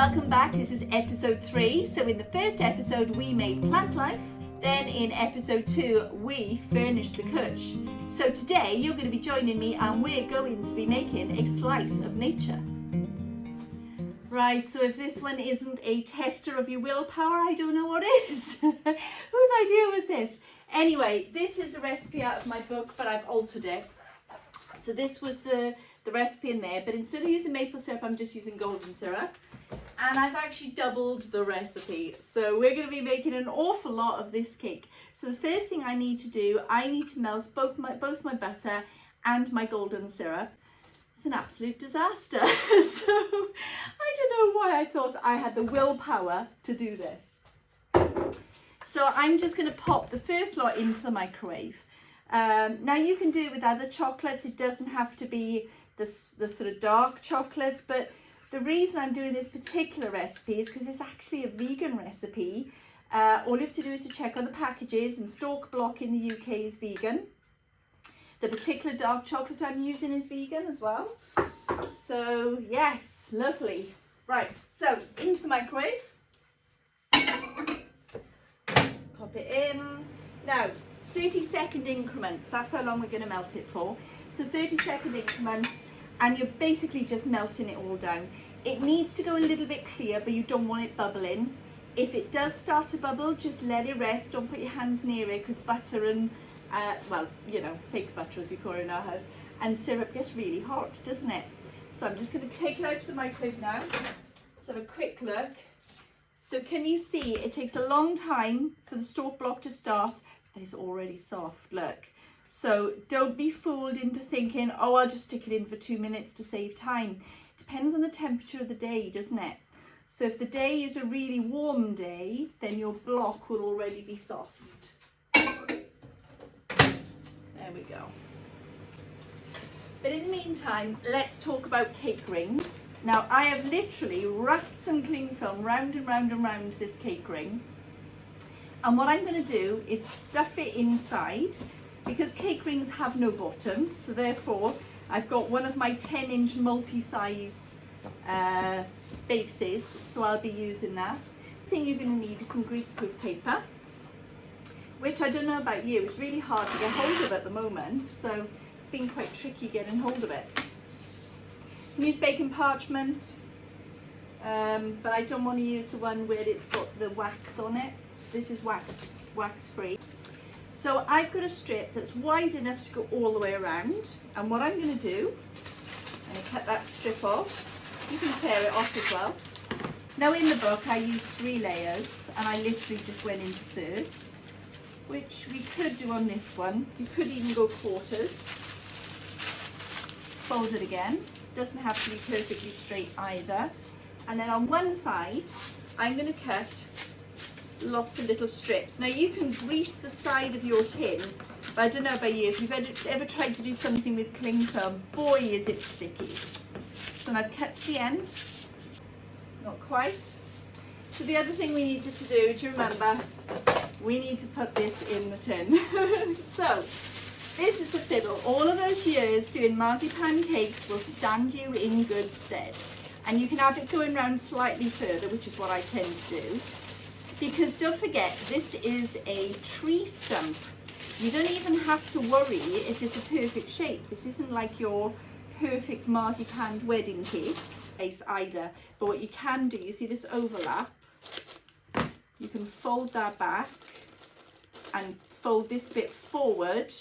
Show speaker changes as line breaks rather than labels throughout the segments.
welcome back. This is episode 3. So in the first episode we made plant life, then in episode 2 we furnished the couch. So today you're going to be joining me and we're going to be making a slice of nature. Right, so if this one isn't a tester of your willpower, I don't know what is. Whose idea was this? Anyway, this is a recipe out of my book, but I've altered it. So this was the recipe in there, but instead of using maple syrup, I'm just using golden syrup. And I've actually doubled the recipe. So we're going to be making an awful lot of this cake. So the first thing I need to do, I need to melt both my butter and my golden syrup. It's an absolute disaster. So I don't know why I thought I had the willpower to do this. So I'm just going to pop the first lot into the microwave. Now you can do it with other chocolates. It doesn't have to be the sort of dark chocolates, but the reason I'm doing this particular recipe is because it's actually a vegan recipe. All you have to do is to check on the packages, and Stalk Block in the UK is vegan. The particular dark chocolate I'm using is vegan as well. So yes, lovely. Right, so into the microwave. Pop it in. Now, 30-second increments, that's how long we're going to melt it for. So 30-second increments, and you're basically just melting it all down. It needs to go a little bit clear, but you don't want it bubbling. If it does start to bubble, just let it rest. Don't put your hands near it, because butter and, well, you know, fake butter as we call it in our house, and syrup gets really hot, doesn't it? So I'm just going to take it out to the microwave now. Let's have a quick look. So can you see, it takes a long time for the Stalk Block to start, but it's already soft, look. So don't be fooled into thinking, oh, I'll just stick it in for 2 minutes to save time. Depends on the temperature of the day, doesn't it? So if the day is a really warm day, then your block will already be soft. There we go. But in the meantime, let's talk about cake rings. Now I have literally wrapped some cling film round and round and round this cake ring. And what I'm going to do is stuff it inside, because cake rings have no bottom, so therefore I've got one of my 10-inch multi-size bases, so I'll be using that. The thing you're going to need is some greaseproof paper, which I don't know about you, it's really hard to get hold of at the moment, so it's been quite tricky getting hold of it. You can use baking parchment, but I don't want to use the one where it's got the wax on it. This is wax free. So I've got a strip that's wide enough to go all the way around, and what I'm going to do, I'm going to cut that strip off. You can tear it off as well. Now in the book I used 3 layers, and I literally just went into thirds, which we could do on this one. You could even go quarters. Fold it again. Doesn't have to be perfectly straight either. And then on one side I'm going to cut lots of little strips. Now you can grease the side of your tin, but I don't know about you, if you've ever tried to do something with cling film, boy is it sticky. So I've cut to the end, not quite. So the other thing we needed to do you remember? We need to put this in the tin. So this is the fiddle. All of those years doing marzipan cakes will stand you in good stead, and you can have it going round slightly further, which is what I tend to do. Because don't forget, this is a tree stump. You don't even have to worry if it's a perfect shape. This isn't like your perfect marzipan wedding cake either. But what you can do, you see this overlap? You can fold that back and fold this bit forward,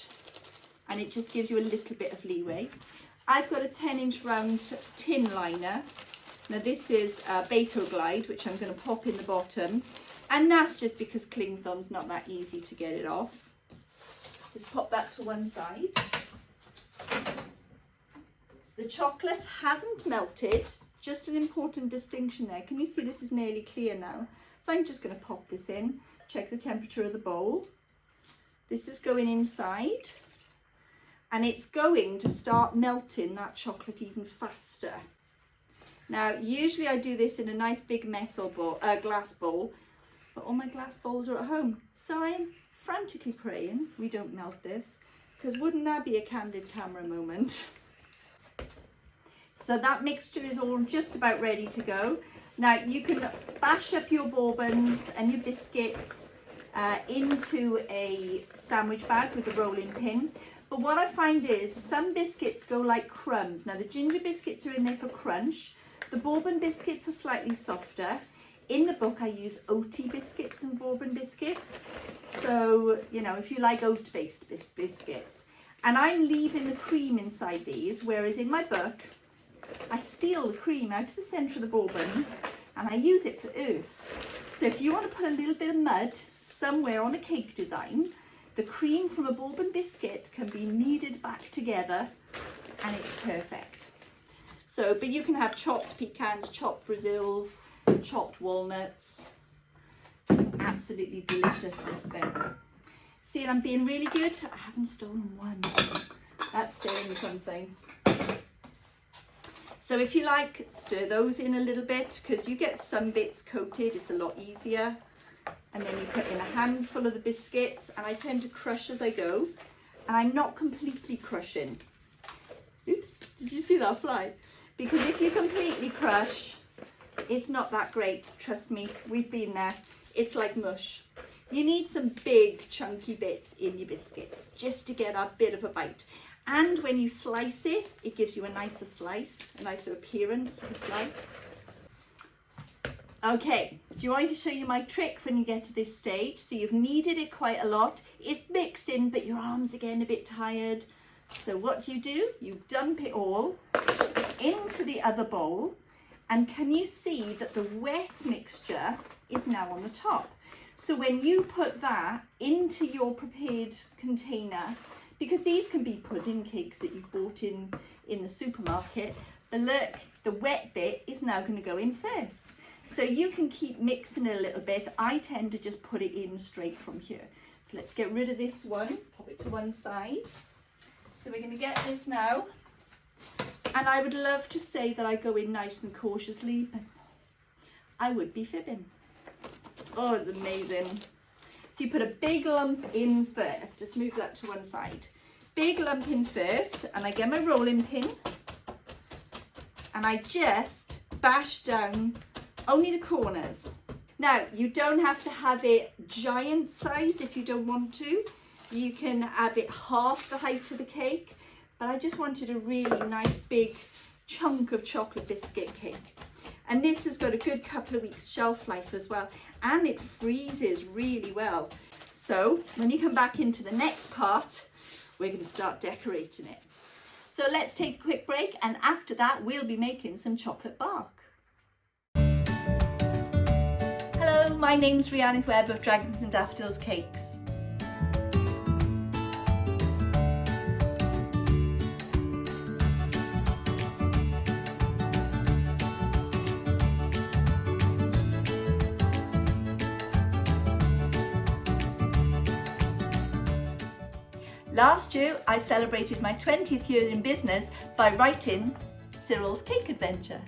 and it just gives you a little bit of leeway. I've got a 10-inch round tin liner. Now this is Bako Glide, which I'm going to pop in the bottom. And that's just because cling film's not that easy to get it off. So let's pop that to one side. The chocolate hasn't melted, just an important distinction there. Can you see this is nearly clear now? So I'm just going to pop this in, check the temperature of the bowl. This is going inside, and it's going to start melting that chocolate even faster. Now usually I do this in a nice big metal bowl, glass bowl, but all my glass bowls are at home. So I'm frantically praying we don't melt this, because wouldn't that be a candid camera moment? So that mixture is all just about ready to go. Now you can bash up your bourbons and your biscuits into a sandwich bag with a rolling pin. But what I find is some biscuits go like crumbs. Now the ginger biscuits are in there for crunch. The bourbon biscuits are slightly softer. In the book I use oaty biscuits and bourbon biscuits. So, you know, if you like oat-based biscuits. And I'm leaving the cream inside these, whereas in my book, I steal the cream out of the centre of the bourbons and I use it for earth. So if you want to put a little bit of mud somewhere on a cake design, the cream from a bourbon biscuit can be kneaded back together and it's perfect. So, but you can have chopped pecans, chopped Brazils, chopped walnuts. It's absolutely delicious, this bit. See, I'm being really good. I haven't stolen one. That's saying something. So if you like, stir those in a little bit because you get some bits coated. It's a lot easier. And then you put in a handful of the biscuits, and I tend to crush as I go. And I'm not completely crushing. Oops, did you see that fly? Because if you completely crush, it's not that great. Trust me, we've been there. It's like mush. You need some big chunky bits in your biscuits just to get a bit of a bite. And when you slice it, it gives you a nicer slice, a nicer appearance to the slice. Okay, do you want me to show you my trick when you get to this stage? So you've kneaded it quite a lot. It's mixed in, but your arms are getting a bit tired. So what do? You dump it all into the other bowl. And can you see that the wet mixture is now on the top? So when you put that into your prepared container, because these can be pudding cakes that you've bought in the supermarket, but look, the wet bit is now going to go in first. So you can keep mixing it a little bit. I tend to just put it in straight from here. So let's get rid of this one, pop it to one side. So we're going to get this now. And I would love to say that I go in nice and cautiously, but I would be fibbing. Oh, it's amazing. So you put a big lump in first. Let's move that to one side. Big lump in first, and I get my rolling pin, and I just bash down only the corners. Now, you don't have to have it giant size if you don't want to. You can have it half the height of the cake, but I just wanted a really nice big chunk of chocolate biscuit cake. And this has got a good couple of weeks shelf life as well, and it freezes really well. So when you come back into the next part, we're going to start decorating it. So let's take a quick break, and after that we'll be making some chocolate bark. Hello, my name's Rhianydd Webb of Dragons and Daffodils Cakes. Last year, I celebrated my 20th year in business by writing Cyril's Cake Adventure.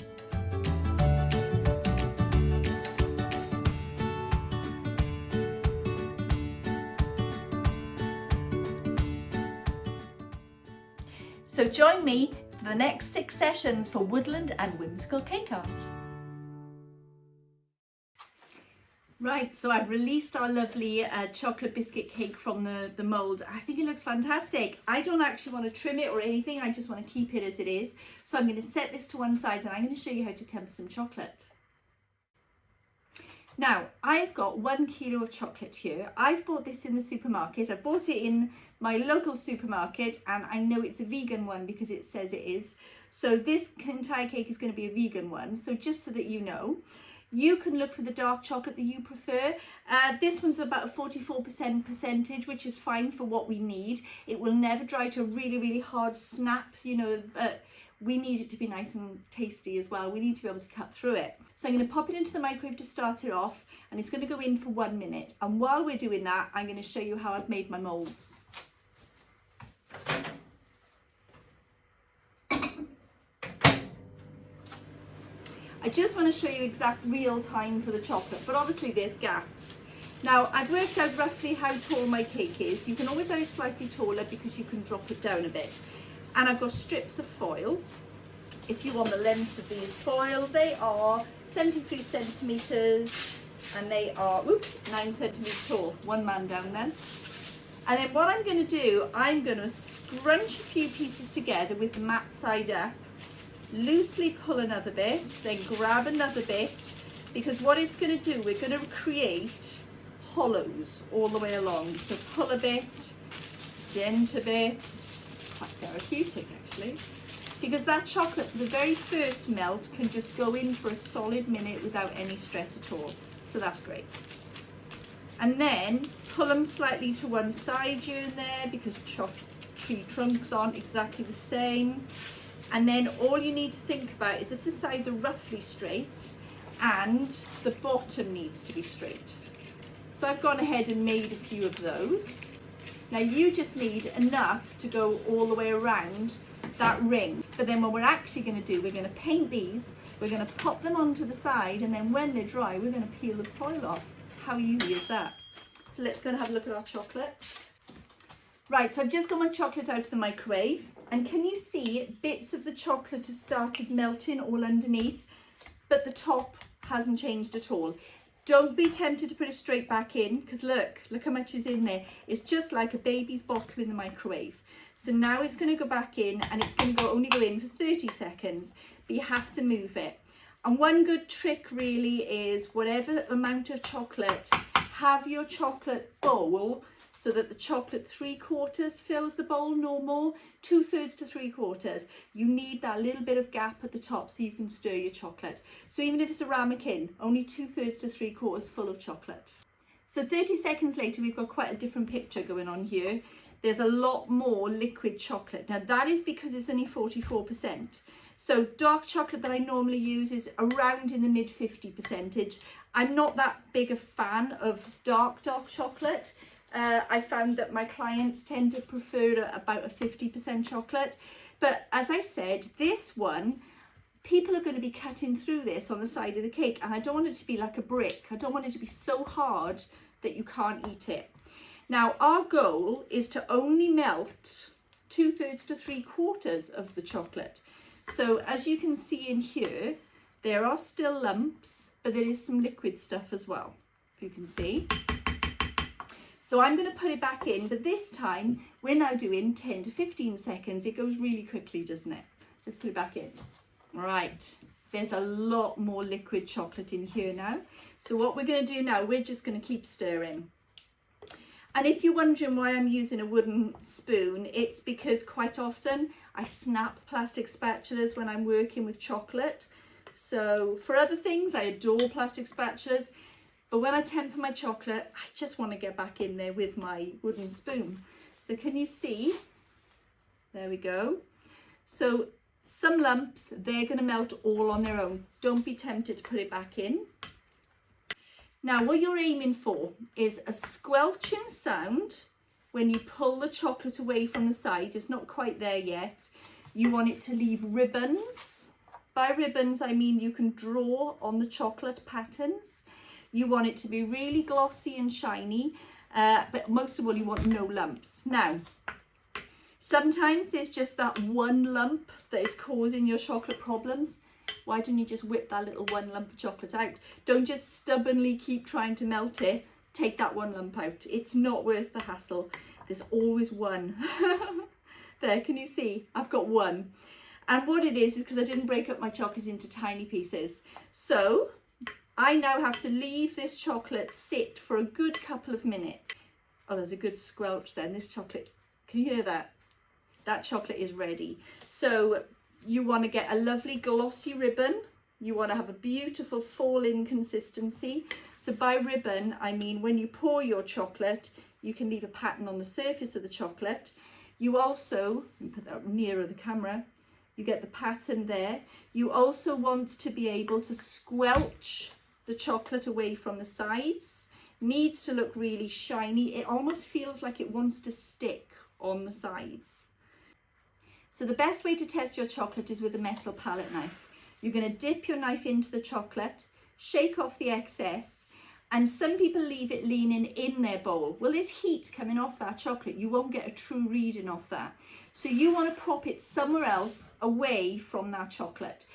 So join me for the next 6 sessions for Woodland and Whimsical cake art. Right, so I've released our lovely chocolate biscuit cake from the mould. I think it looks fantastic. I don't actually want to trim it or anything. I just want to keep it as it is. So I'm going to set this to one side and I'm going to show you how to temper some chocolate. Now, I've got 1 kilo of chocolate here. I've bought this in the supermarket. I bought it in my local supermarket, and I know it's a vegan one because it says it is. So this entire cake is going to be a vegan one. So just so that you know. You can look for the dark chocolate that you prefer. This one's about a 44% percentage, which is fine for what we need. It will never dry to a really, really hard snap, you know, but we need it to be nice and tasty as well. We need to be able to cut through it. So I'm going to pop it into the microwave to start it off, and it's going to go in for 1 minute. And while we're doing that, I'm going to show you how I've made my molds. I just want to show you exact real time for the chocolate, but obviously there's gaps. Now, I've worked out roughly how tall my cake is. You can always have it slightly taller because you can drop it down a bit. And I've got strips of foil. If you want the length of these foil, they are 73 centimetres, and they are 9 centimetres tall. One man down then. And then what I'm going to do, I'm going to scrunch a few pieces together with the mat side up, loosely pull another bit, then grab another bit, because what it's going to do, we're going to create hollows all the way along. So pull a bit, dent a bit, quite therapeutic actually, because that chocolate for the very first melt can just go in for a solid minute without any stress at all. So that's great. And then pull them slightly to one side here and there, because tree trunks aren't exactly the same. And then all you need to think about is if the sides are roughly straight and the bottom needs to be straight. So I've gone ahead and made a few of those. Now you just need enough to go all the way around that ring. But then what we're actually going to do, we're going to paint these, we're going to pop them onto the side, and then when they're dry, we're going to peel the foil off. How easy is that? So let's go and have a look at our chocolate. Right, so I've just got my chocolate out of the microwave, and can you see bits of the chocolate have started melting all underneath, but the top hasn't changed at all. Don't be tempted to put it straight back in, because look how much is in there. It's just like a baby's bottle in the microwave. So now it's going to go back in, and it's going to only go in for 30 seconds, but you have to move it. And one good trick really is whatever amount of chocolate, have your chocolate bowl so that the chocolate 3/4 fills the bowl, no more, 2/3 to 3/4. You need that little bit of gap at the top so you can stir your chocolate. So even if it's a ramekin, only 2/3 to 3/4 full of chocolate. So 30 seconds later, we've got quite a different picture going on here. There's a lot more liquid chocolate. Now that is because it's only 44%. So dark chocolate that I normally use is around in the mid 50%. I'm not that big a fan of dark chocolate. I found that my clients tend to prefer about a 50% chocolate. But as I said, this one, people are going to be cutting through this on the side of the cake, and I don't want it to be like a brick. I don't want it to be so hard that you can't eat it. Now our goal is to only melt 2/3 to 3/4 of the chocolate. So as you can see in here, there are still lumps, but there is some liquid stuff as well, if you can see. So I'm going to put it back in, but this time we're now doing 10 to 15 seconds. It goes really quickly, doesn't it? Let's put it back in. Right, there's a lot more liquid chocolate in here now. So what we're going to do now, we're just going to keep stirring. And if you're wondering why I'm using a wooden spoon, it's because quite often I snap plastic spatulas when I'm working with chocolate. So for other things, I adore plastic spatulas. But when I temper my chocolate, I just want to get back in there with my wooden spoon. So can you see? There we go. So some lumps, they're going to melt all on their own. Don't be tempted to put it back in. Now what you're aiming for is a squelching sound when you pull the chocolate away from the side. It's not quite there yet. You want it to leave ribbons. By ribbons, I mean you can draw on the chocolate patterns. You want it to be really glossy and shiny, but most of all you want no lumps. Now, sometimes there's just that one lump that is causing your chocolate problems. Why don't you just whip that little one lump of chocolate out? Don't just stubbornly keep trying to melt it. Take that one lump out. It's not worth the hassle. There's always one. There, can you see? I've got one. And what it is because I didn't break up my chocolate into tiny pieces. So I now have to leave this chocolate sit for a good couple of minutes. Oh, there's a good squelch then. This chocolate, can you hear that? That chocolate is ready. So you want to get a lovely glossy ribbon. You want to have a beautiful fall-in consistency. So by ribbon, I mean when you pour your chocolate, you can leave a pattern on the surface of the chocolate. You also, put that nearer the camera, you get the pattern there. You also want to be able to squelch the chocolate away from the sides. Needs to look really shiny. It almost feels like it wants to stick on the sides. So the best way to test your chocolate is with a metal palette knife. You're going to dip your knife into the chocolate, shake off the excess, and some people leave it leaning in their bowl. Well, there's heat coming off that chocolate. You won't get a true reading off that. So you want to prop it somewhere else away from that chocolate.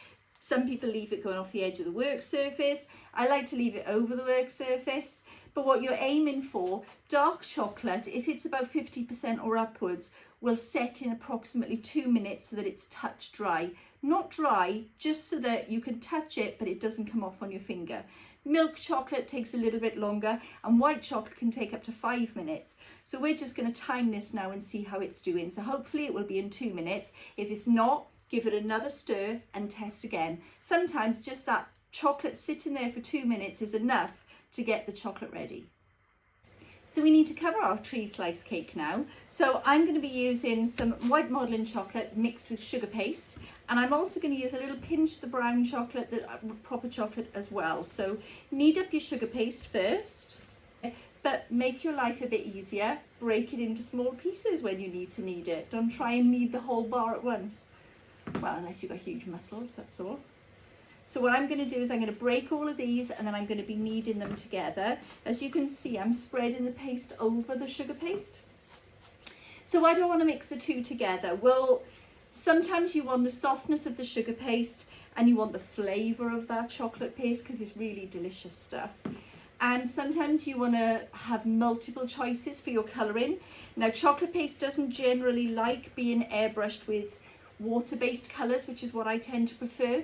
Some people leave it going off the edge of the work surface. I like to leave it over the work surface. But what you're aiming for, dark chocolate, if it's about 50% or upwards, will set in approximately 2 minutes so that it's touch dry. Not dry, just so that you can touch it, but it doesn't come off on your finger. Milk chocolate takes a little bit longer, and white chocolate can take up to 5 minutes. So we're just going to time this now and see how it's doing. So hopefully it will be in 2 minutes. If it's not, give it another stir and test again. Sometimes just that chocolate sitting there for 2 minutes is enough to get the chocolate ready. So we need to cover our tree slice cake now. So I'm going to be using some white modelling chocolate mixed with sugar paste, and I'm also going to use a little pinch of the brown chocolate, the proper chocolate as well. So knead up your sugar paste first, but make your life a bit easier. Break it into small pieces when you need to knead it. Don't try and knead the whole bar at once. Well, unless you've got huge muscles, that's all. So what I'm going to do is I'm going to break all of these, and then I'm going to be kneading them together. As you can see, I'm spreading the paste over the sugar paste. So I don't want to mix the two together. Well, sometimes you want the softness of the sugar paste and you want the flavour of that chocolate paste because it's really delicious stuff. And sometimes you want to have multiple choices for your colouring. Now, chocolate paste doesn't generally like being airbrushed with water-based colours, which is what I tend to prefer.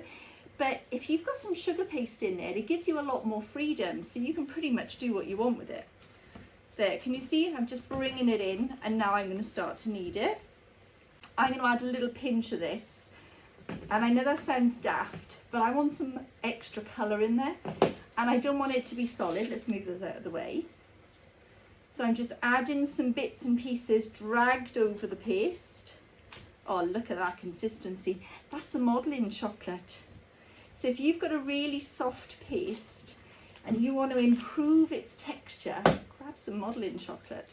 But if you've got some sugar paste in there, it gives you a lot more freedom, so you can pretty much do what you want with it. There, can you see? I'm just bringing it in, and now I'm going to start to knead it. I'm going to add a little pinch of this, and I know that sounds daft, but I want some extra colour in there, and I don't want it to be solid. Let's move those out of the way. So I'm just adding some bits and pieces dragged over the paste. Oh, look at that consistency. That's the modelling chocolate. So if you've got a really soft paste and you want to improve its texture, grab some modelling chocolate.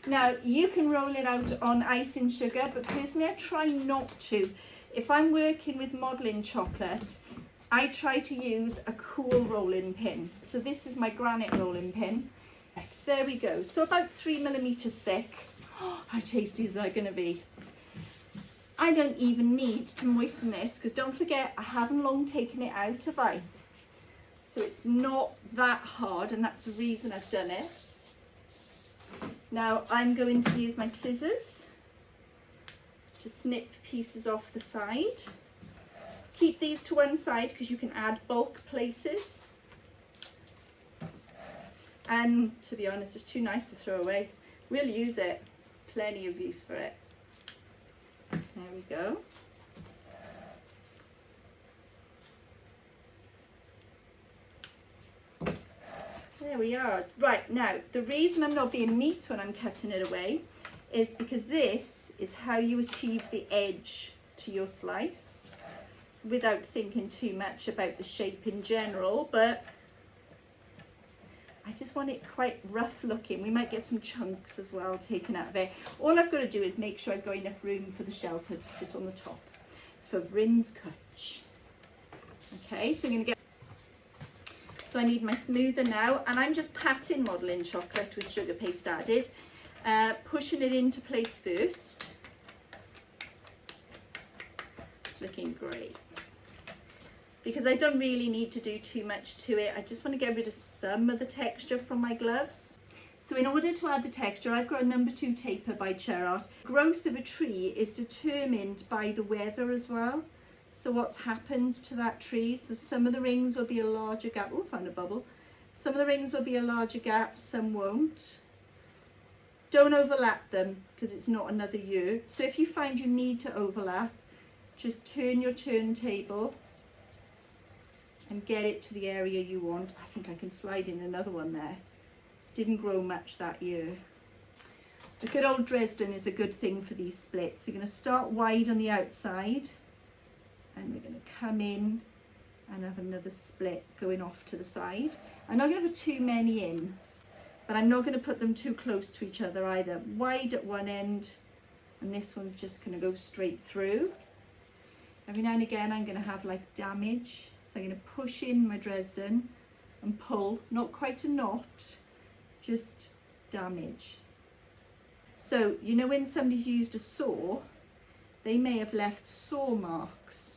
Now, you can roll it out on icing sugar, but personally I try not to. If I'm working with modelling chocolate, I try to use a cool rolling pin. So this is my granite rolling pin. There we go. So about 3mm thick. Oh, how tasty is that going to be? I don't even need to moisten this, because don't forget, I haven't long taken it out, have I? So it's not that hard, and that's the reason I've done it. Now I'm going to use my scissors to snip pieces off the side. Keep these to one side because you can add bulk places. And to be honest, it's too nice to throw away. We'll use it. Plenty of use for it. There we go. There we are. Right, now the reason I'm not being neat when I'm cutting it away is because this is how you achieve the edge to your slice without thinking too much about the shape in general, but I just want it quite rough looking. We might get some chunks as well taken out of it. All I've got to do is make sure I've got enough room for the shelter to sit on the top for Fryn's cutch. Okay, so I'm going to get... So I need my smoother now, and I'm just patting modelling chocolate with sugar paste added, pushing it into place first. It's looking great. Because I don't really need to do too much to it. I just want to get rid of some of the texture from my gloves. So in order to add the texture, I've got a No. 2 taper by Cherart. Growth of a tree is determined by the weather as well. So what's happened to that tree. So some of the rings will be a larger gap. Oh, found a bubble. Some of the rings will be a larger gap, some won't. Don't overlap them because it's not another year. So if you find you need to overlap, just turn your turntable and get it to the area you want. I think I can slide in another one there. Didn't grow much that year. The good old Dresden is a good thing for these splits. You're going to start wide on the outside, and we're going to come in and have another split going off to the side. I'm not going to put too many in, but I'm not going to put them too close to each other either. Wide at one end, and this one's just going to go straight through. Every now and again I'm going to have like damage. So I'm going to push in my Dresden and pull, not quite a knot, just damage. So, you know when somebody's used a saw, they may have left saw marks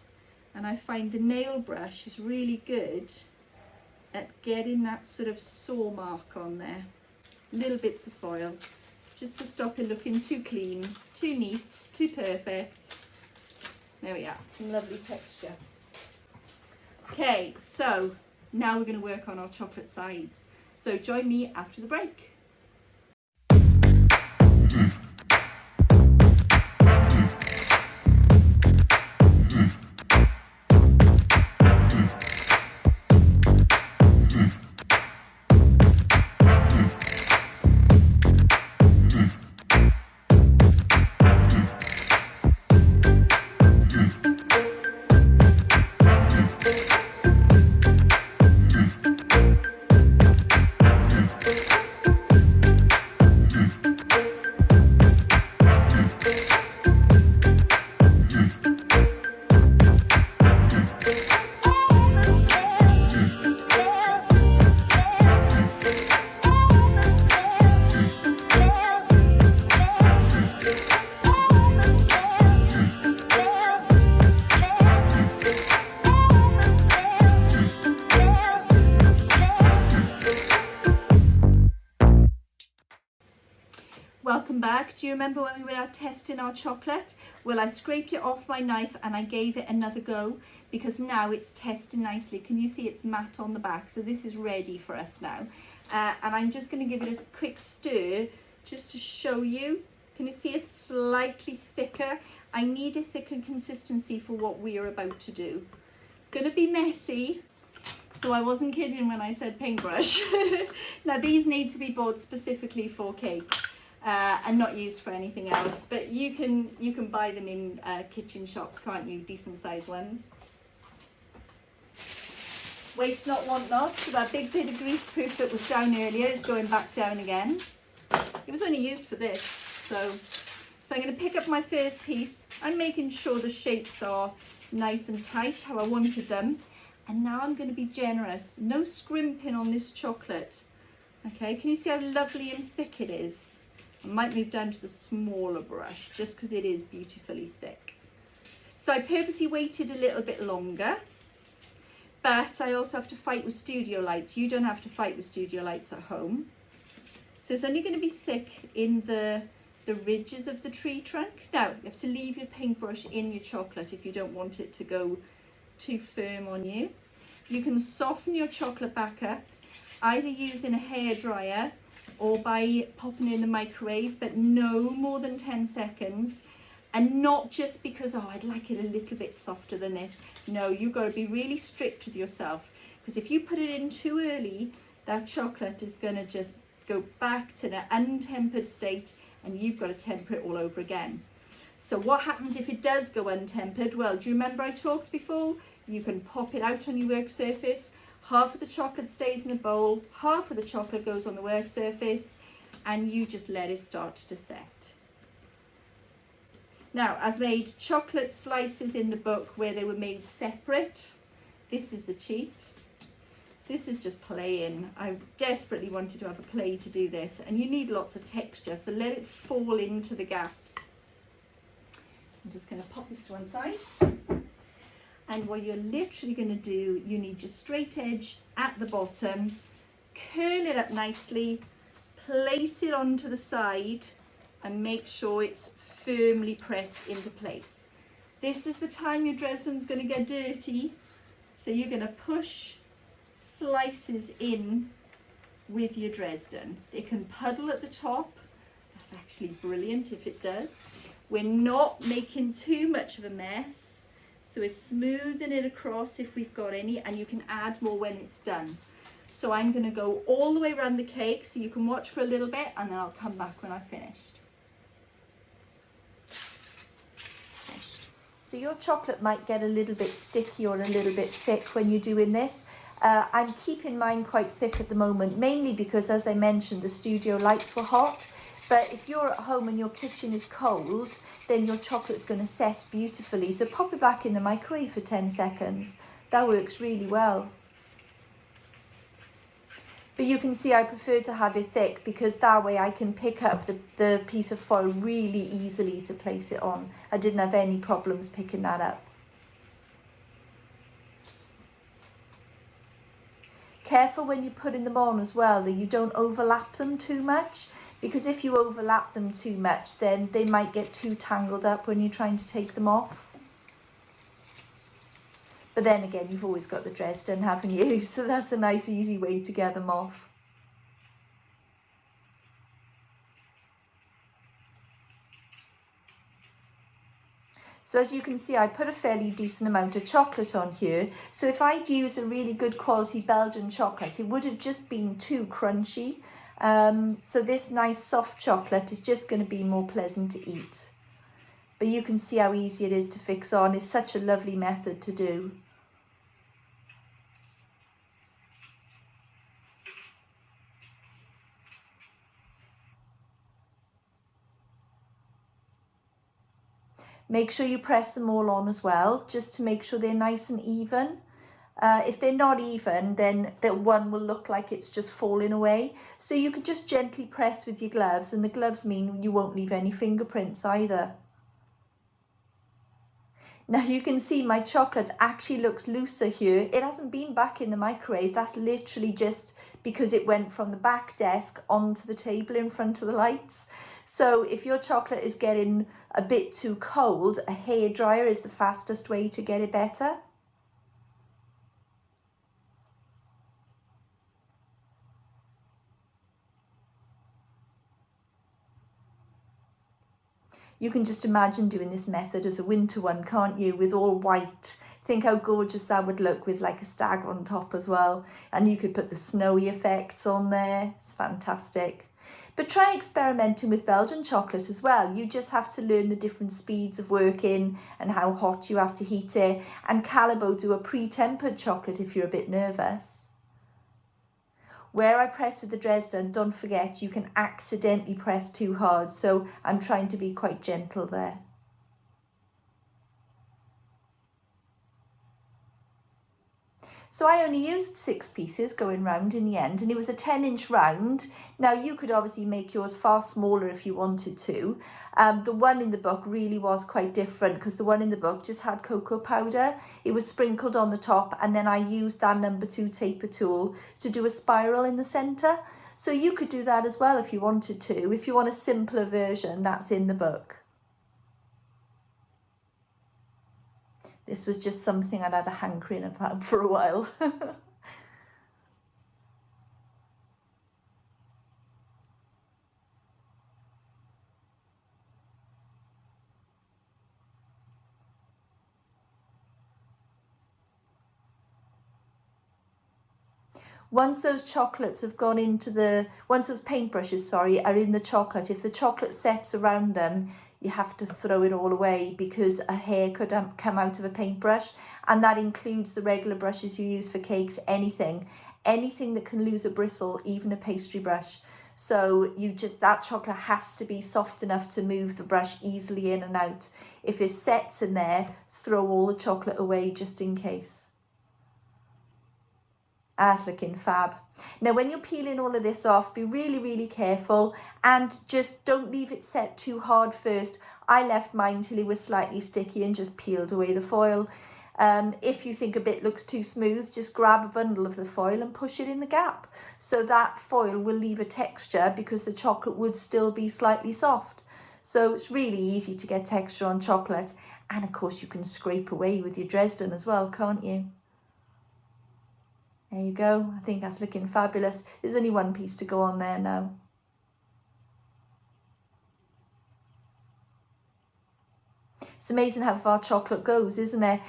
And I find the nail brush is really good at getting that sort of saw mark on there. Little bits of foil, just to stop it looking too clean, too neat, too perfect. There we are, some lovely texture. Okay, so now we're going to work on our chocolate sides. So join me after the break. Welcome back. Do you remember when we were out testing our chocolate? Well, I scraped it off my knife and I gave it another go because now it's tested nicely. Can you see it's matte on the back? So this is ready for us now. And I'm just going to give it a quick stir just to show you. Can you see it's slightly thicker? I need a thicker consistency for what we are about to do. It's going to be messy. So I wasn't kidding when I said paintbrush. Now these need to be bought specifically for cake. And not used for anything else, but you can buy them in kitchen shops, can't you? Decent sized ones. Waste not, want not. So that big bit of greaseproof that was down earlier is going back down again. It was only used for this, so I'm going to pick up my first piece. I'm making sure the shapes are nice and tight how I wanted them, and now I'm going to be generous. No scrimping on this chocolate. Okay, can you see how lovely and thick it is? I might move down to the smaller brush just because it is beautifully thick. So I purposely waited a little bit longer, but I also have to fight with studio lights. You don't have to fight with studio lights at home. So it's only going to be thick in the ridges of the tree trunk. Now, you have to leave your paintbrush in your chocolate if you don't want it to go too firm on you. You can soften your chocolate back up, either using a hairdryer or by popping it in the microwave, but no more than 10 seconds. And not just because, oh, I'd like it a little bit softer than this. No, you've got to be really strict with yourself, because if you put it in too early, that chocolate is going to just go back to the untempered state and you've got to temper it all over again. So what happens if it does go untempered? Well, do you remember I talked before? You can pop it out on your work surface. Half of the chocolate stays in the bowl, half of the chocolate goes on the work surface, and you just let it start to set. Now, I've made chocolate slices in the book where they were made separate. This is the cheat. This is just plain. I desperately wanted to have a play to do this, and you need lots of texture, so let it fall into the gaps. I'm just going to pop this to one side. And what you're literally going to do, you need your straight edge at the bottom, curl it up nicely, place it onto the side, and make sure it's firmly pressed into place. This is the time your Dresden's going to get dirty, so you're going to push slices in with your Dresden. It can puddle at the top. That's actually brilliant if it does. We're not making too much of a mess. So we're smoothing it across if we've got any, and you can add more when it's done. So I'm going to go all the way around the cake so you can watch for a little bit, and then I'll come back when I've finished. So your chocolate might get a little bit sticky or a little bit thick when you're doing this. I'm keeping mine quite thick at the moment, mainly because, as I mentioned, the studio lights were hot. But if you're at home and your kitchen is cold, then your chocolate's going to set beautifully. So pop it back in the microwave for 10 seconds. That works really well. But you can see I prefer to have it thick because that way I can pick up the piece of foil really easily to place it on. I didn't have any problems picking that up. Careful when you're putting them on as well that you don't overlap them too much, because if you overlap them too much then they might get too tangled up when you're trying to take them off. But then again, you've always got the Dresden, haven't you? So that's a nice easy way to get them off. So as you can see, I put a fairly decent amount of chocolate on here. So if I'd use a really good quality Belgian chocolate, it would have just been too crunchy. So this nice soft chocolate is just going to be more pleasant to eat. But you can see how easy it is to fix on. It's such a lovely method to do. Make sure you press them all on as well, just to make sure they're nice and even. If they're not even, then that one will look like it's just falling away. So you can just gently press with your gloves, and the gloves mean you won't leave any fingerprints either. Now you can see my chocolate actually looks looser here. It hasn't been back in the microwave. That's literally just because it went from the back desk onto the table in front of the lights. So if your chocolate is getting a bit too cold, a hairdryer is the fastest way to get it better. You can just imagine doing this method as a winter one, can't you? With all white. Think how gorgeous that would look with like a stag on top as well. And you could put the snowy effects on there. It's fantastic. But try experimenting with Belgian chocolate as well. You just have to learn the different speeds of working and how hot you have to heat it. And Calabo do a pre-tempered chocolate if you're a bit nervous. Where I press with the Dresden, don't forget you can accidentally press too hard, so I'm trying to be quite gentle there. So I only used 6 pieces going round in the end, and it was a 10-inch round. Now you could obviously make yours far smaller if you wanted to. The one in the book really was quite different, because the one in the book just had cocoa powder. It was sprinkled on the top, and then I used that number 2 taper tool to do a spiral in the centre. So you could do that as well if you wanted to. If you want a simpler version, that's in the book. This was just something I'd had a hankering about for a while. Once those chocolates have gone into once those paintbrushes, sorry, are in the chocolate, if the chocolate sets around them, you have to throw it all away, because a hair could come out of a paintbrush, and that includes the regular brushes you use for cakes, anything that can lose a bristle, even a pastry brush. So that chocolate has to be soft enough to move the brush easily in and out. If it sets in there, throw all the chocolate away just in case. That's looking fab. Now when you're peeling all of this off, be really, really careful, and just don't leave it set too hard first. I left mine till it was slightly sticky and just peeled away the foil. If you think a bit looks too smooth, just grab a bundle of the foil and push it in the gap. So that foil will leave a texture, because the chocolate would still be slightly soft. So it's really easy to get texture on chocolate. And of course you can scrape away with your Dresden as well, can't you? There you go. I think that's looking fabulous. There's only one piece to go on there now. It's amazing how far chocolate goes, isn't it?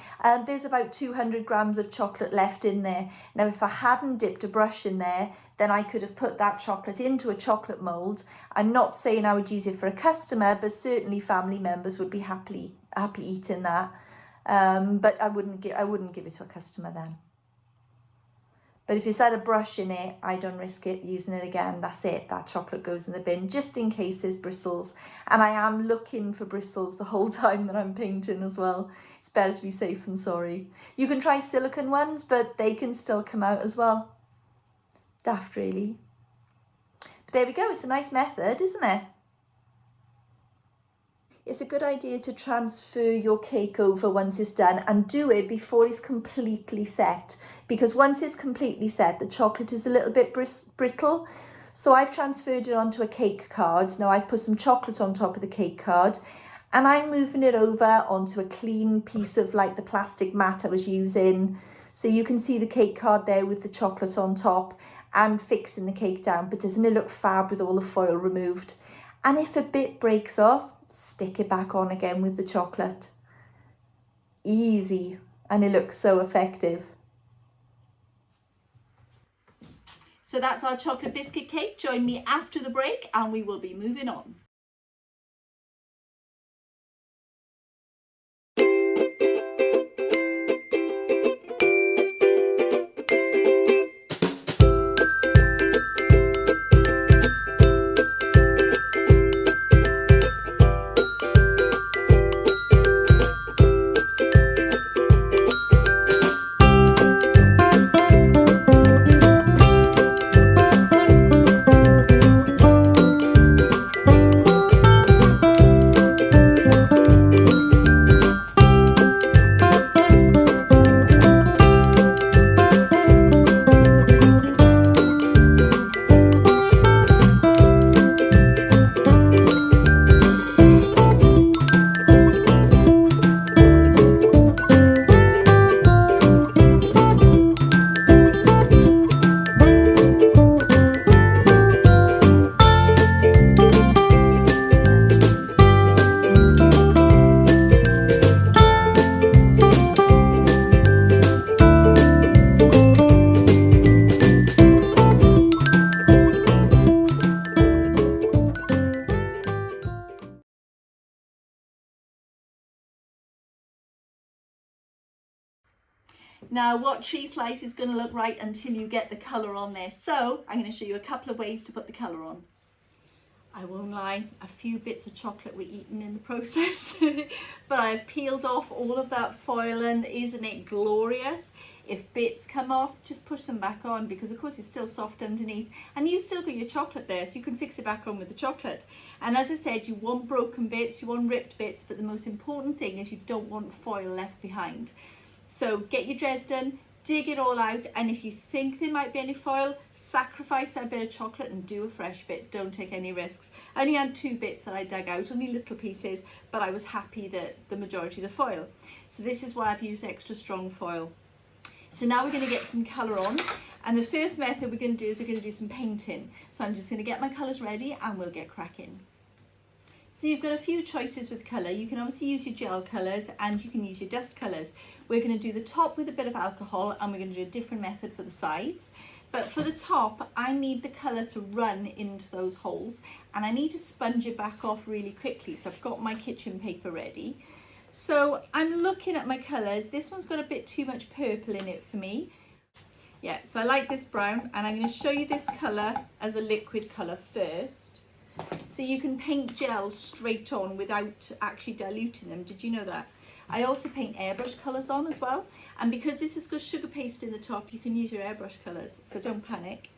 There's about 200 grams of chocolate left in there. Now, if I hadn't dipped a brush in there, then I could have put that chocolate into a chocolate mould. I'm not saying I would use it for a customer, but certainly family members would be happy eating that. But I wouldn't give it to a customer then. But if it's had a brush in it, I don't risk it using it again. That's it. That chocolate goes in the bin, just in case there's bristles. And I am looking for bristles the whole time that I'm painting as well. It's better to be safe than sorry. You can try silicone ones, but they can still come out as well. Daft, really. But there we go. It's a nice method, isn't it? it's a good idea to transfer your cake over once it's done, and do it before it's completely set, because once it's completely set, the chocolate is a little bit brittle. So I've transferred it onto a cake card. Now I've put some chocolate on top of the cake card, and I'm moving it over onto a clean piece of like the plastic mat I was using. So you can see the cake card there with the chocolate on top, and fixing the cake down. But doesn't it look fab with all the foil removed? And if a bit breaks off, stick it back on again with the chocolate. Easy, and it looks so effective. So that's our chocolate biscuit cake. Join me after the break and we will be moving on. Now, what tree slice is going to look right until you get the colour on there. So I'm going to show you a couple of ways to put the colour on. I won't lie, a few bits of chocolate were eaten in the process, but I've peeled off all of that foil, and isn't it glorious? If bits come off, just push them back on, because of course it's still soft underneath, and you've still got your chocolate there, so you can fix it back on with the chocolate. And as I said, you want broken bits, you want ripped bits, but the most important thing is you don't want foil left behind. So get your Dresden, dig it all out, and if you think there might be any foil, sacrifice that bit of chocolate and do a fresh bit. Don't take any risks. I only had 2 bits that I dug out, only little pieces, but I was happy that the majority of the foil. So this is why I've used extra strong foil. So now we're going to get some colour on, and the first method we're going to do is we're going to do some painting. So I'm just going to get my colours ready and we'll get cracking. So you've got a few choices with colour. You can obviously use your gel colours and you can use your dust colours. We're going to do the top with a bit of alcohol, and we're going to do a different method for the sides. But for the top, I need the colour to run into those holes, and I need to sponge it back off really quickly. So I've got my kitchen paper ready. So I'm looking at my colours. This one's got a bit too much purple in it for me. Yeah, so I like this brown, and I'm going to show you this colour as a liquid colour first. So you can paint gels straight on without actually diluting them. Did you know that? I also paint airbrush colours on as well, and because this has got sugar paste in the top, you can use your airbrush colours, so don't panic.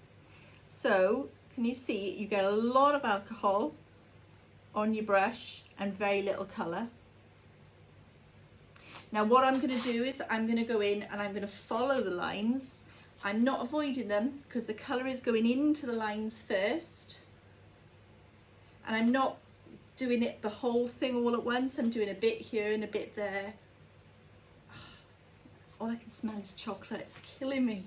So can you see you get a lot of alcohol on your brush and very little colour. Now what I'm going to do is I'm going to go in and I'm going to follow the lines. I'm not avoiding them because the colour is going into the lines first, and I'm not doing it the whole thing all at once. I'm doing a bit here and a bit there. All I can smell is chocolate. It's killing me.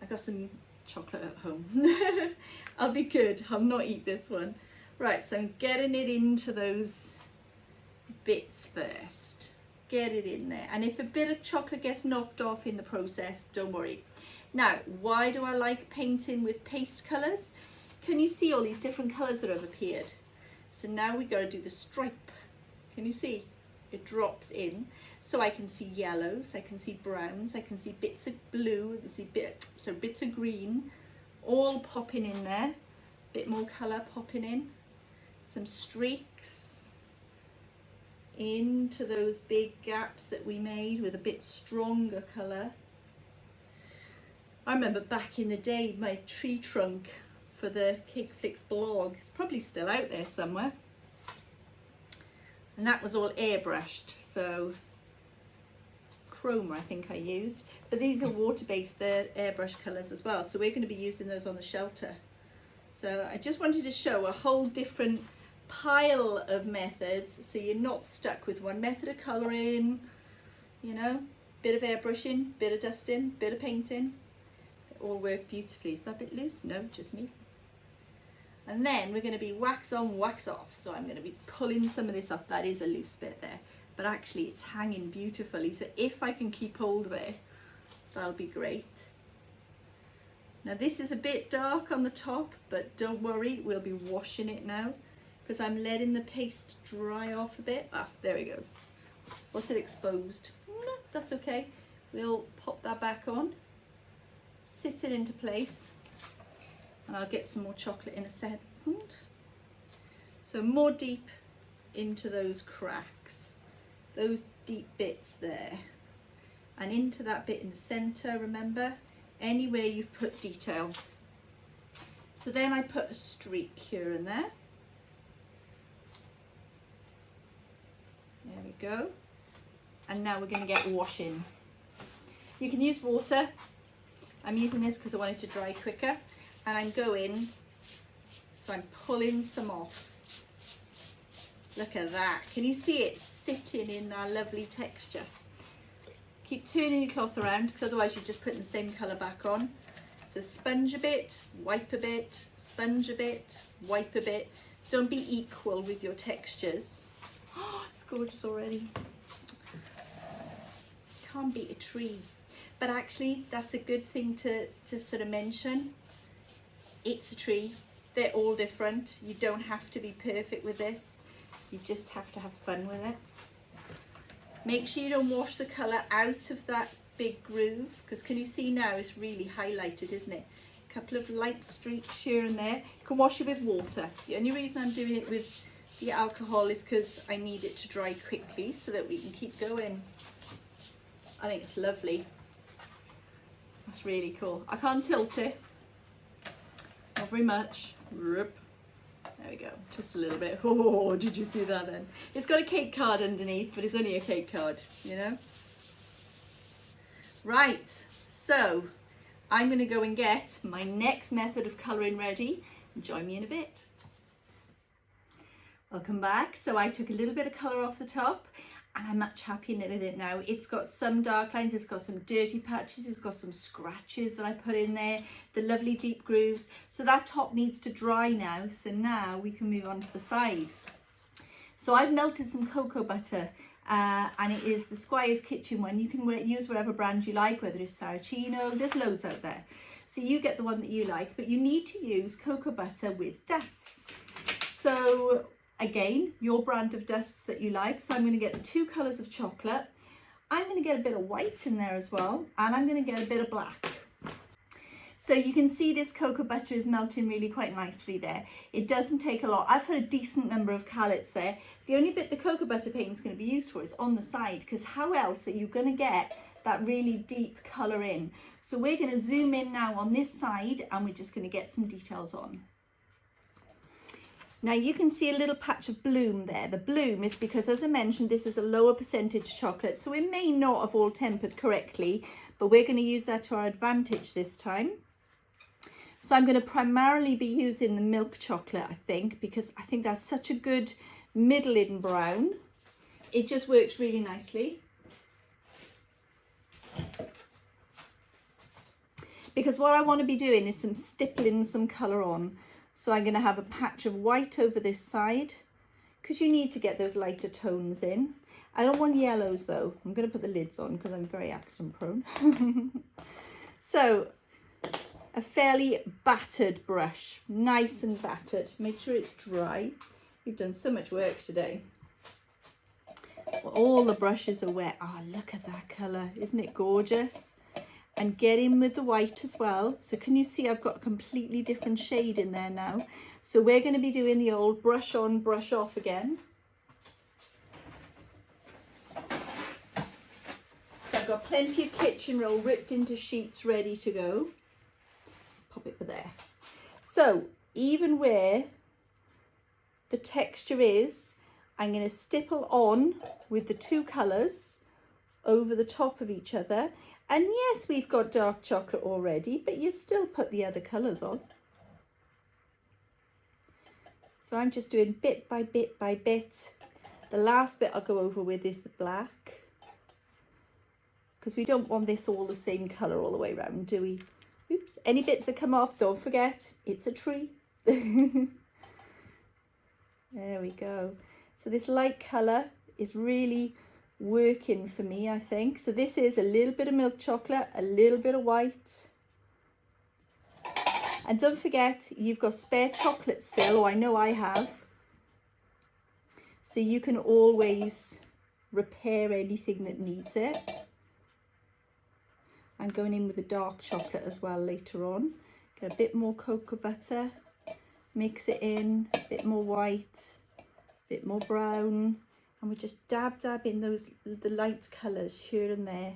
I got some chocolate at home. I'll be good. I'll not eat this one. Right, so I'm getting it into those bits first. Get it in there. And if a bit of chocolate gets knocked off in the process, don't worry. Now, why do I like painting with paste colours? Can you see all these different colours that have appeared? So now we got to do the stripe. Can you see? It drops in. So I can see yellows, I can see browns, I can see bits of blue, I can see bits of green, all popping in there. Bit more colour popping in. Some streaks into those big gaps that we made with a bit stronger colour. I remember back in the day, my tree trunk for the CakeFlix blog, it's probably still out there somewhere. And that was all airbrushed, so chroma I think I used. But these are water-based, they're airbrush colours as well, so we're going to be using those on the shelter. So I just wanted to show a whole different pile of methods, so you're not stuck with one method of colouring, you know, bit of airbrushing, bit of dusting, bit of painting. It all work beautifully. Is that a bit loose? No, just me. And then we're going to be wax on, wax off. So I'm going to be pulling some of this off. That is a loose bit there, but actually it's hanging beautifully. So if I can keep hold of it, that'll be great. Now this is a bit dark on the top, but don't worry, we'll be washing it now because I'm letting the paste dry off a bit. Ah, there it goes. Was it exposed? No, that's okay. We'll pop that back on, sit it into place, and I'll get some more chocolate in a second. So more deep into those cracks, those deep bits there, and into that bit in the center, remember, anywhere you've put detail. So then I put a streak here and there. There we go. And now we're going to get washing. You can use water. I'm using this because I want it to dry quicker. And I'm going, so I'm pulling some off. Look at that. Can you see it sitting in that lovely texture? Keep turning your cloth around because otherwise you're just putting the same colour back on. So sponge a bit, wipe a bit, sponge a bit, wipe a bit. Don't be equal with your textures. Oh, it's gorgeous already. Can't beat a tree. But actually that's a good thing to sort of mention. It's a tree. They're all different. You don't have to be perfect with this. You just have to have fun with it. Make sure you don't wash the colour out of that big groove, because can you see now it's really highlighted, isn't it? A couple of light streaks here and there. You can wash it with water. The only reason I'm doing it with the alcohol is because I need it to dry quickly so that we can keep going. I think it's lovely. That's really cool. I can't tilt it. Not very much. There we go, just a little bit. Oh, did you see that then? It's got a cake card underneath, but it's only a cake card, you know? Right, so I'm going to go and get my next method of colouring ready. Join me in a bit. Welcome back. So I took a little bit of colour off the top and I'm much happier with it now. It's got some dark lines, it's got some dirty patches, it's got some scratches that I put in there, the lovely deep grooves. So that top needs to dry now. So now we can move on to the side. So I've melted some cocoa butter and it is the Squire's Kitchen one. You can use whatever brand you like, whether it's Saracino, there's loads out there. So you get the one that you like, but you need to use cocoa butter with dusts. So again, your brand of dusts that you like. So I'm going to get the two colours of chocolate. I'm going to get a bit of white in there as well. And I'm going to get a bit of black. So you can see this cocoa butter is melting really quite nicely there. It doesn't take a lot. I've put a decent number of calories there. The only bit the cocoa butter paint is going to be used for is on the side, because how else are you going to get that really deep colour in? So we're going to zoom in now on this side and we're just going to get some details on. Now you can see a little patch of bloom there. The bloom is because, as I mentioned, this is a lower percentage chocolate, so it may not have all tempered correctly, but we're going to use that to our advantage this time. So I'm going to primarily be using the milk chocolate, I think, because I think that's such a good middling brown. It just works really nicely. Because what I want to be doing is stippling some colour on. So I'm going to have a patch of white over this side, because you need to get those lighter tones in. I don't want yellows though. I'm going to put the lids on because I'm very accident prone. So a fairly battered brush, nice and battered. Make sure it's dry. You've done so much work today. Well, all the brushes are wet. Oh, look at that colour. Isn't it gorgeous? And get in with the white as well. So can you see I've got a completely different shade in there now. So we're going to be doing the old brush on, brush off again. So I've got plenty of kitchen roll ripped into sheets ready to go. Let's pop it there. So even where the texture is, I'm going to stipple on with the two colours over the top of each other. And yes, we've got dark chocolate already, but you still put the other colours on. So I'm just doing bit by bit by bit. The last bit I'll go over with is the black, because we don't want this all the same colour all the way around, do we? Oops, any bits that come off, don't forget, it's a tree. There we go. So this light colour is really working for me, I think. So this is a little bit of milk chocolate, a little bit of white. And don't forget, you've got spare chocolate still, or I know I have. So you can always repair anything that needs it. I'm going in with the dark chocolate as well later on. Get a bit more cocoa butter, mix it in, a bit more white, a bit more brown, and we just dab in the light colours here and there.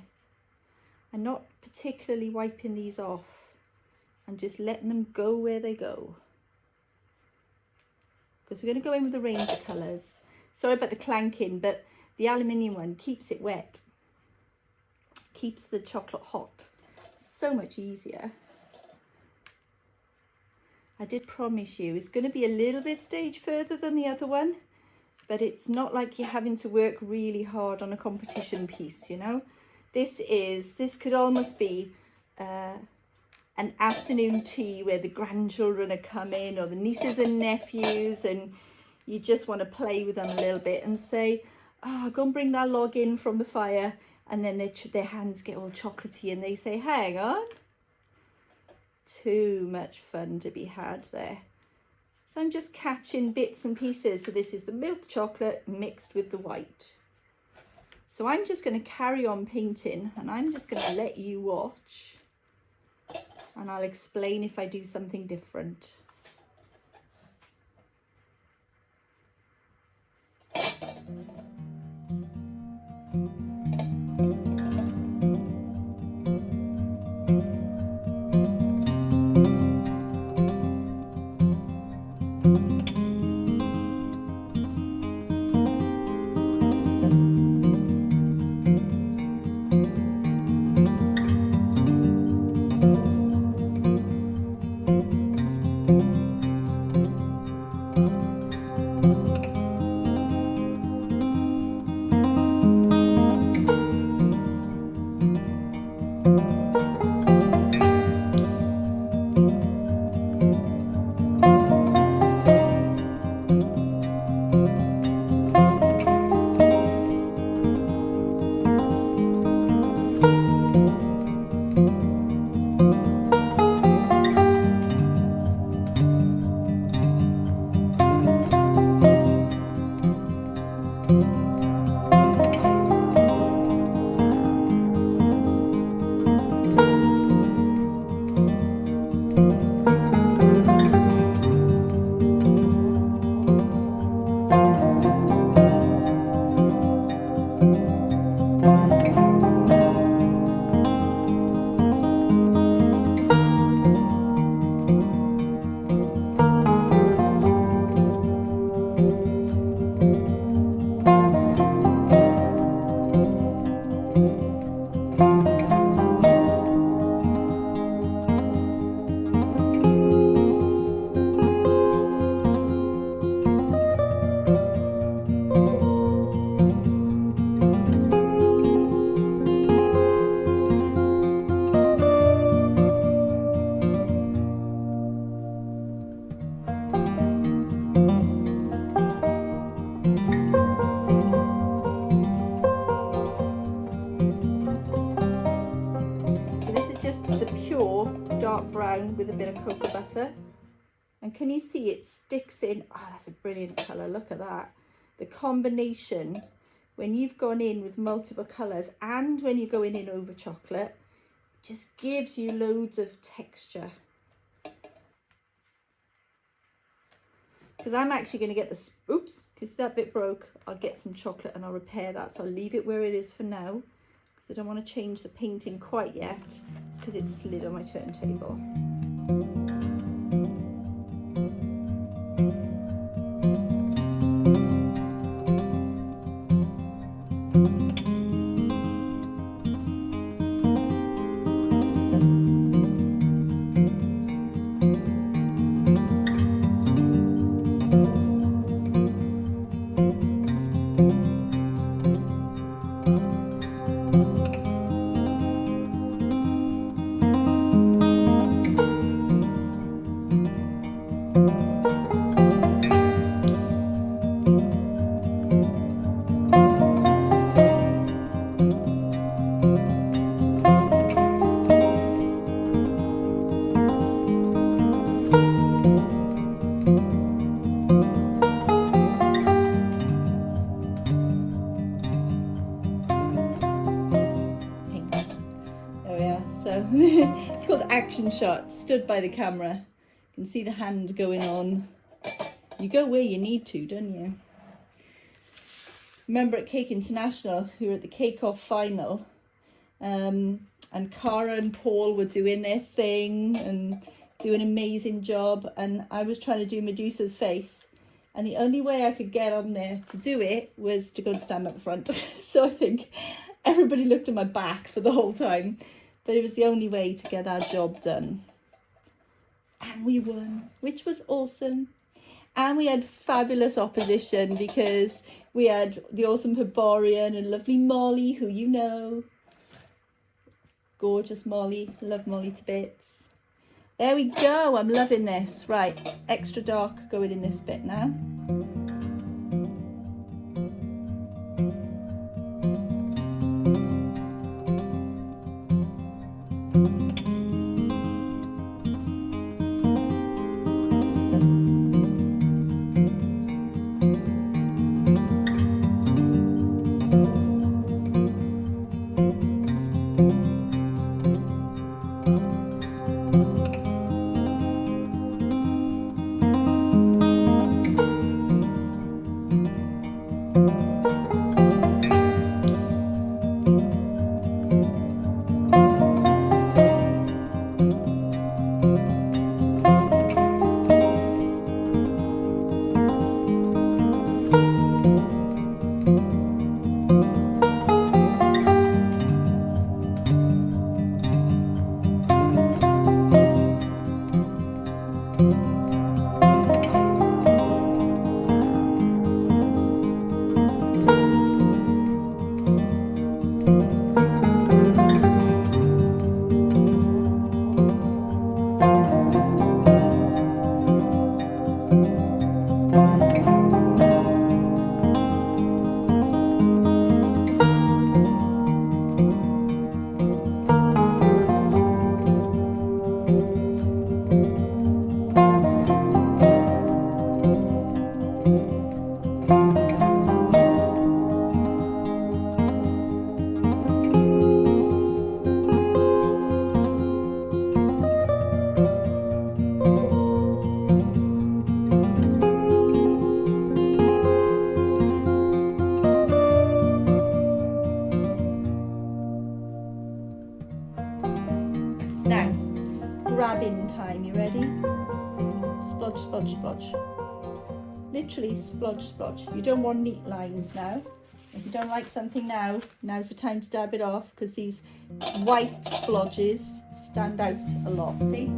I'm not particularly wiping these off. I'm just letting them go where they go, because we're going to go in with a range of colours. Sorry about the clanking, but the aluminium one keeps it wet, keeps the chocolate hot. So much easier. I did promise you it's going to be a little bit stage further than the other one, but it's not like you're having to work really hard on a competition piece, you know. This could almost be an afternoon tea where the grandchildren are coming, or the nieces and nephews, and you just want to play with them a little bit and say, oh, go and bring that log in from the fire, and then their hands get all chocolatey and they say, hang on. Too much fun to be had there. So I'm just catching bits and pieces. So this is the milk chocolate mixed with the white. So I'm just going to carry on painting, and I'm just going to let you watch, and I'll explain if I do something different. Dark brown with a bit of cocoa butter, and can you see it sticks in? Oh, that's a brilliant colour. Look at that. The combination when you've gone in with multiple colours and when you're going in over chocolate just gives you loads of texture. Because I'm actually going to get this, oops, because that bit broke. I'll get some chocolate and I'll repair that, so I'll leave it where it is for now, because I don't want to change the painting quite yet. It's because it slid on my turntable. action shot, stood by the camera. You can see the hand going on. You go where you need to, don't you? Remember at Cake International, we were at the Cake Off final, and Cara and Paul were doing their thing and doing an amazing job, and I was trying to do Medusa's face, and the only way I could get on there to do it was to go and stand at the front. So I think everybody looked at my back for the whole time, but it was the only way to get our job done. And we won, which was awesome. And we had fabulous opposition because we had the awesome Herborian and lovely Molly, who you know. Gorgeous Molly, love Molly to bits. There we go, I'm loving this. Right, extra dark going in this bit now. Grabbing time, you ready? Splodge, splodge, splodge. Literally splodge, splodge. You don't want neat lines now. If you don't like something now, now's the time to dab it off, because these white splodges stand out a lot, see?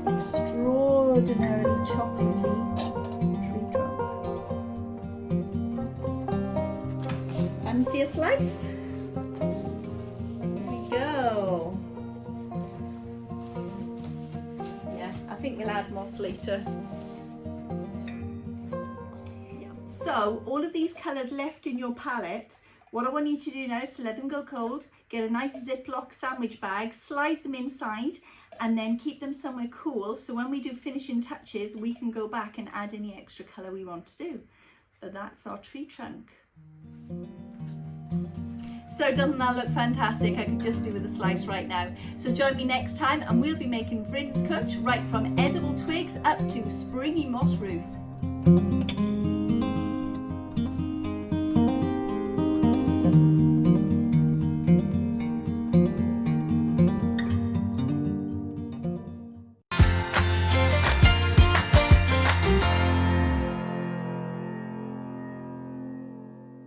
Extraordinarily chocolatey tree trunk. fancy a slice. There we go. Yeah, I think we'll add moss later. Yeah. So all of these colours left in your palette, what I want you to do now is to let them go cold, get a nice Ziploc sandwich bag, slide them inside, and then keep them somewhere cool, so when we do finishing touches we can go back and add any extra colour we want to do. But that's our tree trunk. So doesn't that look fantastic? I could just do with a slice right now. So join me next time and we'll be making Fryn's Kutch, right from edible twigs up to springy moss roof.